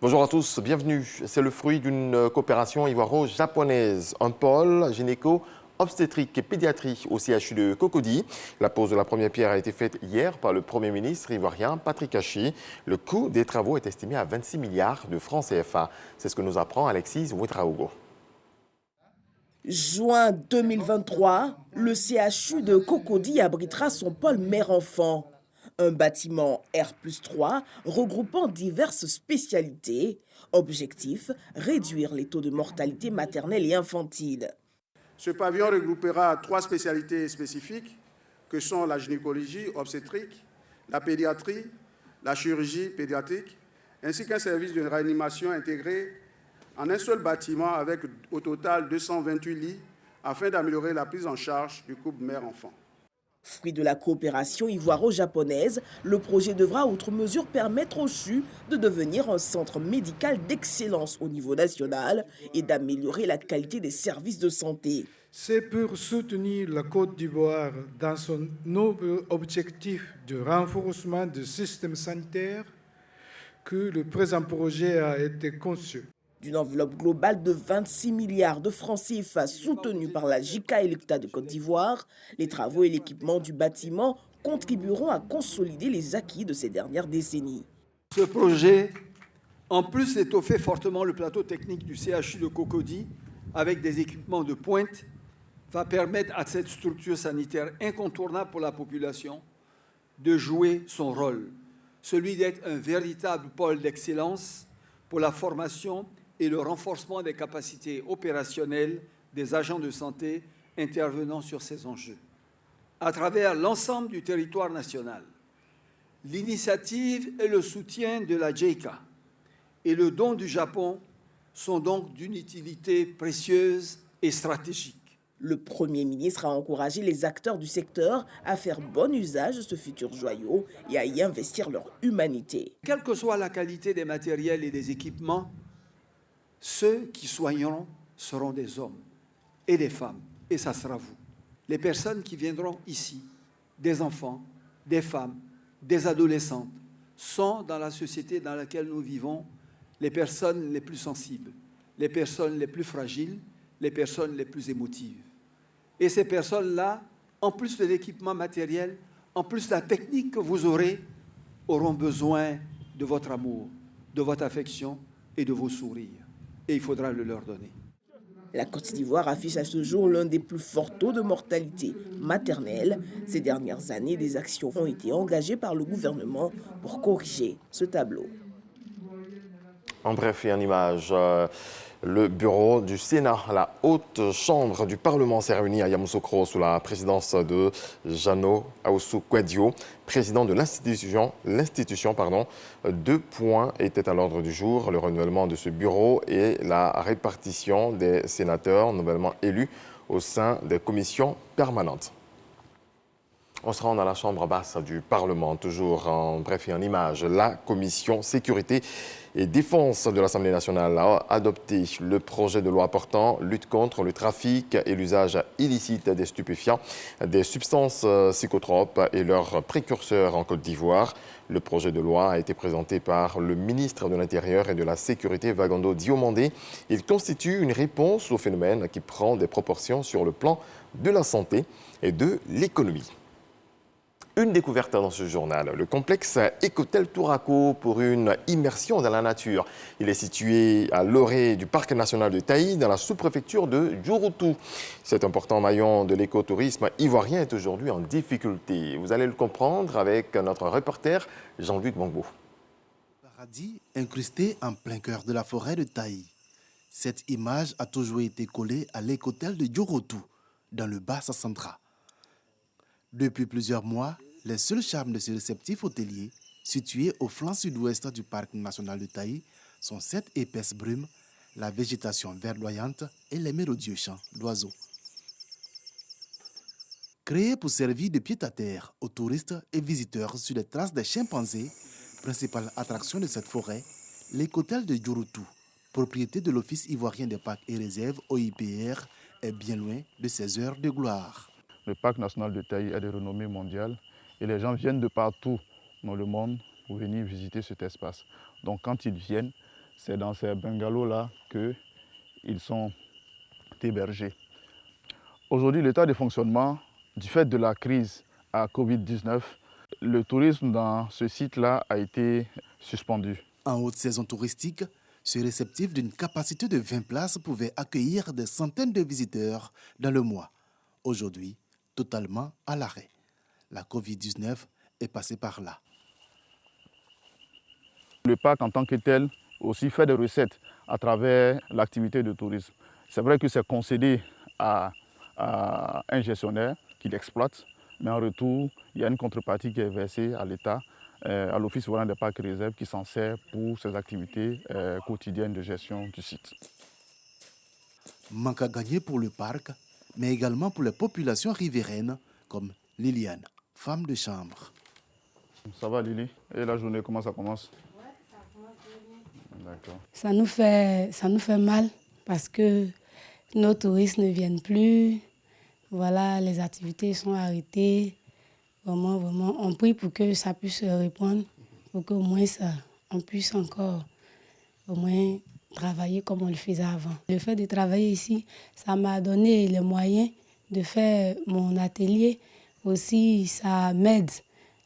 Bonjour à tous, bienvenue. C'est le fruit d'une coopération ivoiro-japonaise. Un pôle gynéco-obstétrique et pédiatrie au CHU de Cocody. La pose de la première pierre a été faite hier par le Premier ministre ivoirien Patrick Achi. Le coût des travaux est estimé à 26 milliards de francs CFA. C'est ce que nous apprend Alexis Ouedraogo. Juin 2023, le CHU de Cocody abritera son pôle mère-enfant. Un bâtiment R+3 regroupant diverses spécialités. Objectif, réduire les taux de mortalité maternelle et infantile. Ce pavillon regroupera 3 spécialités spécifiques que sont la gynécologie obstétrique, la pédiatrie, la chirurgie pédiatrique, ainsi qu'un service de réanimation intégré en un seul bâtiment avec au total 228 lits afin d'améliorer la prise en charge du couple mère-enfant. Fruit de la coopération ivoiro-japonaise, le projet devra, outre mesure, permettre au CHU de devenir un centre médical d'excellence au niveau national et d'améliorer la qualité des services de santé. C'est pour soutenir la Côte d'Ivoire dans son noble objectif de renforcement du système sanitaire que le présent projet a été conçu. D'une enveloppe globale de 26 milliards de francs CFA soutenue par la JICA et l'État de Côte d'Ivoire, les travaux et l'équipement du bâtiment contribueront à consolider les acquis de ces dernières décennies. Ce projet, en plus d'étoffer fortement le plateau technique du CHU de Cocody avec des équipements de pointe, va permettre à cette structure sanitaire incontournable pour la population de jouer son rôle, celui d'être un véritable pôle d'excellence pour la formation et le renforcement des capacités opérationnelles des agents de santé intervenant sur ces enjeux. À travers l'ensemble du territoire national, l'initiative et le soutien de la JICA et le don du Japon sont donc d'une utilité précieuse et stratégique. Le Premier ministre a encouragé les acteurs du secteur à faire bon usage de ce futur joyau et à y investir leur humanité. Quelle que soit la qualité des matériels et des équipements, ceux qui soigneront seront des hommes et des femmes, et ça sera vous. Les personnes qui viendront ici, des enfants, des femmes, des adolescentes, sont dans la société dans laquelle nous vivons les personnes les plus sensibles, les personnes les plus fragiles, les personnes les plus émotives. Et ces personnes-là, en plus de l'équipement matériel, en plus de la technique que vous aurez, auront besoin de votre amour, de votre affection et de vos sourires. Et il faudra le leur donner. La Côte d'Ivoire affiche à ce jour l'un des plus forts taux de mortalité maternelle. Ces dernières années, des actions ont été engagées par le gouvernement pour corriger ce tableau. En bref et en image, le bureau du Sénat, la haute chambre du Parlement s'est réunie à Yamoussoukro sous la présidence de Jano Aoussou Kouadio, président de l'institution. 2 points étaient à l'ordre du jour, le renouvellement de ce bureau et la répartition des sénateurs nouvellement élus au sein des commissions permanentes. On se rend dans la chambre basse du Parlement, toujours en bref et en image. La commission sécurité et défense de l'Assemblée nationale a adopté le projet de loi portant lutte contre le trafic et l'usage illicite des stupéfiants, des substances psychotropes et leurs précurseurs en Côte d'Ivoire. Le projet de loi a été présenté par le ministre de l'Intérieur et de la Sécurité, Vagando Diomandé. Il constitue une réponse au phénomène qui prend des proportions sur le plan de la santé et de l'économie. Une découverte dans ce journal, le complexe Ecotel Touraco pour une immersion dans la nature. Il est situé à l'orée du parc national de Taï, dans la sous-préfecture de Djouroutou. Cet important maillon de l'écotourisme ivoirien est aujourd'hui en difficulté. Vous allez le comprendre avec notre reporter Jean-Luc Bangbo. Paradis incrusté en plein cœur de la forêt de Taï. Cette image a toujours été collée à l'écotel de Djouroutou, dans le Bassa-Centra. Depuis plusieurs mois, les seuls charmes de ce réceptif hôtelier, situé au flanc sud-ouest du parc national de Taï, sont cette épaisse brume, la végétation verdoyante et les mélodieux chants d'oiseaux. Créé pour servir de pied-à-terre aux touristes et visiteurs sur les traces des chimpanzés, principale attraction de cette forêt, l'écotel de Djouroutou, propriété de l'Office ivoirien des parcs et réserves OIPR, est bien loin de ses heures de gloire. Le parc national de Taï est de renommée mondiale et les gens viennent de partout dans le monde pour venir visiter cet espace. Donc quand ils viennent, C'est dans ces bungalows-là qu'ils sont hébergés. Aujourd'hui, l'état de fonctionnement, du fait de la crise à Covid-19, le tourisme dans ce site-là a été suspendu. En haute saison touristique, ce réceptif d'une capacité de 20 places pouvait accueillir des centaines de visiteurs dans le mois. Aujourd'hui, totalement à l'arrêt. La Covid-19 est passée par là. Le parc en tant que tel aussi fait des recettes à travers l'activité de tourisme. C'est vrai que c'est concédé à un gestionnaire qui l'exploite, mais en retour, il y a une contrepartie qui est versée à l'État, à l'Office souverain des parcs et réserves, qui s'en sert pour ses activités quotidiennes de gestion du site. Manque à gagner pour le parc, mais également pour les populations riveraines, comme Liliane, femme de chambre. Ça va Lily? Et la journée, comment ça commence? Oui, ça commence bien. D'accord. Ça nous fait mal parce que nos touristes ne viennent plus. Voilà, les activités sont arrêtées. Vraiment, on prie pour que ça puisse répondre, pour qu'au moins on puisse encore au moins travailler comme on le faisait avant. Le fait de travailler ici, ça m'a donné les moyens de faire mon atelier. Aussi, ça m'aide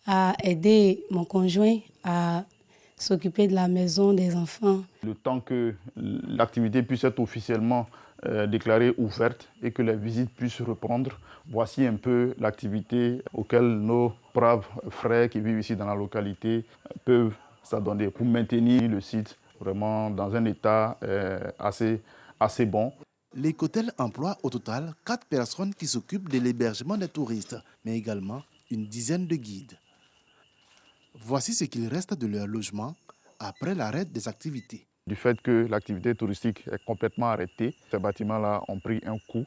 à aider mon conjoint à s'occuper de la maison, des enfants. Le temps que l'activité puisse être officiellement déclarée ouverte et que les visites puissent reprendre, voici un peu l'activité auquel nos braves frères qui vivent ici dans la localité peuvent s'adonner pour maintenir le site vraiment dans un état assez bon. L'écotel emploie au total 4 personnes qui s'occupent de l'hébergement des touristes, mais également une dizaine de guides. Voici ce qu'il reste de leur logement après l'arrêt des activités. Du fait que l'activité touristique est complètement arrêtée, ces bâtiments-là ont pris un coup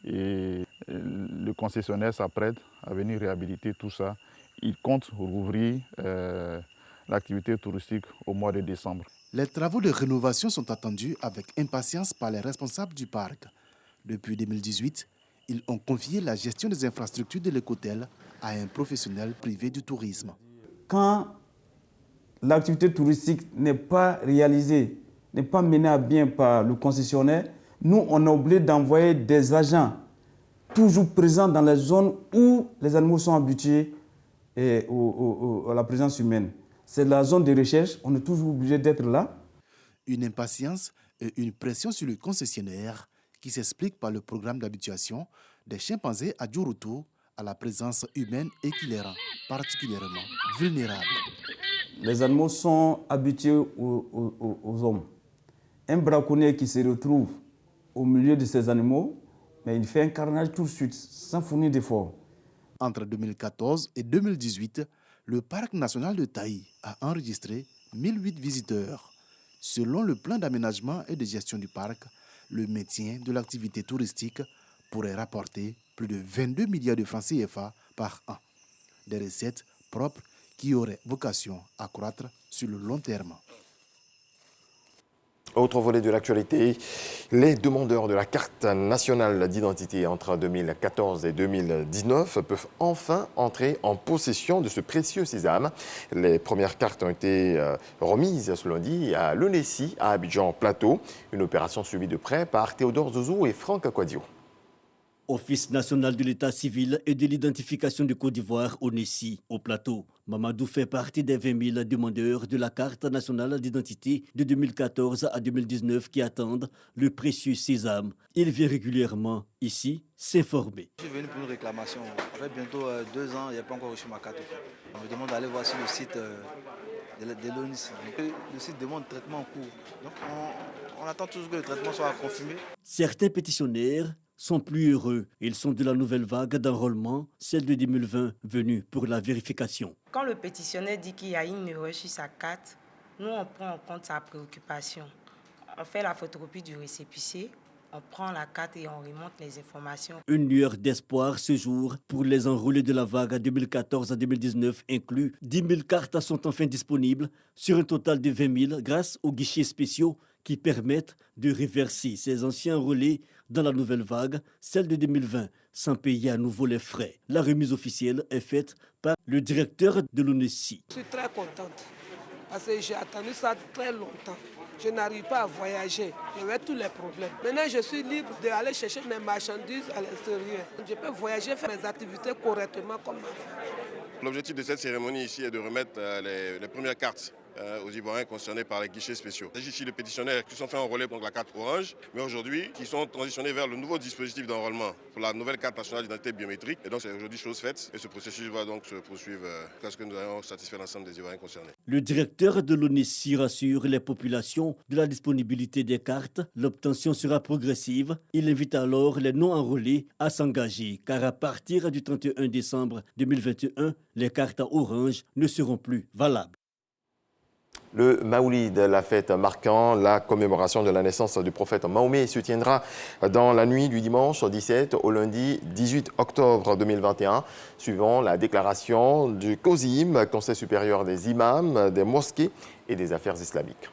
et le concessionnaire s'apprête à venir réhabiliter tout ça. Il compte rouvrir l'activité touristique au mois de décembre. Les travaux de rénovation sont attendus avec impatience par les responsables du parc. Depuis 2018, ils ont confié la gestion des infrastructures de l'écotel à un professionnel privé du tourisme. Quand l'activité touristique n'est pas réalisée, n'est pas menée à bien par le concessionnaire, nous, on est obligé d'envoyer des agents toujours présents dans les zones où les animaux sont habitués à la présence humaine. C'est la zone de recherche, on est toujours obligé d'être là. Une impatience et une pression sur le concessionnaire qui s'explique par le programme d'habituation des chimpanzés à Djoroto à la présence humaine et qui les rend particulièrement vulnérables. Les animaux sont habitués aux hommes. Un braconnier qui se retrouve au milieu de ces animaux, mais il fait un carnage tout de suite, sans fournir d'efforts. Entre 2014 et 2018, le parc national de Taï a enregistré 1008 visiteurs. Selon le plan d'aménagement et de gestion du parc, le maintien de l'activité touristique pourrait rapporter plus de 22 milliards de francs CFA par an. Des recettes propres qui auraient vocation à croître sur le long terme. Autre volet de l'actualité, les demandeurs de la carte nationale d'identité entre 2014 et 2019 peuvent enfin entrer en possession de ce précieux sésame. Les premières cartes ont été remises ce lundi à l'ONESI à Abidjan Plateau. Une opération suivie de près par Théodore Zouzou et Franck Akwadio. Office national de l'état civil et de l'identification de Côte d'Ivoire, ONESI, au Plateau. Mamadou fait partie des 20 000 demandeurs de la carte nationale d'identité de 2014 à 2019 qui attendent le précieux sésame. Il vient régulièrement ici s'informer. Je suis venu pour une réclamation. Ça fait bientôt 2 ans, il n'y a pas encore reçu ma carte. On me demande d'aller voir sur le site de l'ONESI. Le site demande traitement en cours. Donc on attend toujours que le traitement soit confirmé. Certains pétitionnaires sont plus heureux. Ils sont de la nouvelle vague d'enrôlement, celle de 2020, venue pour la vérification. Quand le pétitionnaire dit qu'il y a une erreur sur sa carte, nous on prend en compte sa préoccupation. On fait la photocopie du récépissé, on prend la carte et on remonte les informations. Une lueur d'espoir ce jour pour les enrôlés de la vague 2014 à 2019 inclus. 10 000 cartes sont enfin disponibles sur un total de 20 000 grâce aux guichets spéciaux qui permettent de reverser ces anciens enrôlés dans la nouvelle vague, celle de 2020, sans payer à nouveau les frais. La remise officielle est faite par le directeur de l'ONESI. Je suis très contente Parce que j'ai attendu ça très longtemps. Je n'arrive pas à voyager. J'avais tous les problèmes. Maintenant, je suis libre d'aller chercher mes marchandises à l'extérieur. Je peux voyager, faire mes activités correctement comme ma femme. L'objectif de cette cérémonie ici est de remettre les premières cartes aux Ivoiriens concernés par les guichets spéciaux. Il s'agit ici de pétitionnaires qui sont fait enrôler donc la carte orange, mais aujourd'hui qui sont transitionnés vers le nouveau dispositif d'enrôlement pour la nouvelle carte nationale d'identité biométrique. Et donc c'est aujourd'hui chose faite et ce processus va donc se poursuivre jusqu'à ce que nous ayons satisfait l'ensemble des Ivoiriens concernés. Le directeur de l'ONISI rassure les populations de la disponibilité des cartes. L'obtention sera progressive. Il invite alors les non-enrôlés à s'engager, car à partir du 31 décembre 2021, les cartes orange ne seront plus valables. Le Maoulid, la fête marquant la commémoration de la naissance du prophète Mahomet, se tiendra dans la nuit du dimanche 17 au lundi 18 octobre 2021, suivant la déclaration du COSIM, Conseil supérieur des imams, des mosquées et des affaires islamiques.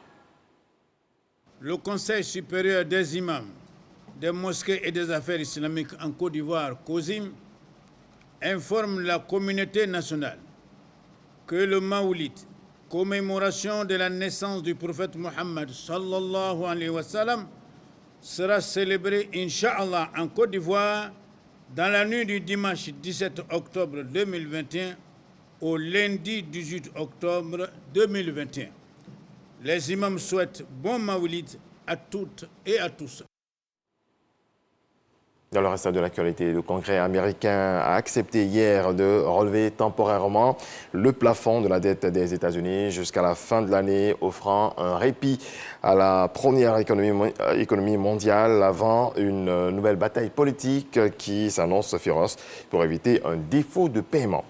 Le Conseil supérieur des imams, des mosquées et des affaires islamiques en Côte d'Ivoire, COSIM, informe la communauté nationale que le Maoulid, commémoration de la naissance du prophète Mohammed sallallahu alayhi wa sallam, sera célébré, Inch'Allah, en Côte d'Ivoire dans la nuit du dimanche 17 octobre 2021 au lundi 18 octobre 2021. Les imams souhaitent bon Maoulid à toutes et à tous. Dans le reste de l'actualité, le Congrès américain a accepté hier de relever temporairement le plafond de la dette des États-Unis jusqu'à la fin de l'année, offrant un répit à la première économie mondiale avant une nouvelle bataille politique qui s'annonce féroce pour éviter un défaut de paiement.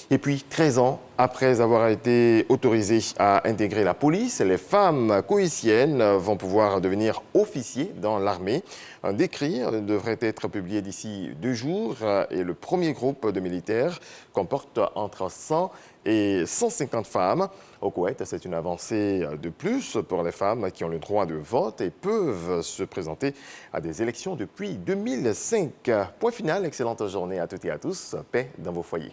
Et puis, 13 ans après avoir été autorisées à intégrer la police, les femmes coïtiennes vont pouvoir devenir officiers dans l'armée. Un décret devrait être publié d'ici 2 jours et le premier groupe de militaires comporte entre 100 et 150 femmes. Au Koweït, c'est une avancée de plus pour les femmes qui ont le droit de vote et peuvent se présenter à des élections depuis 2005. Point final, excellente journée à toutes et à tous. Paix dans vos foyers.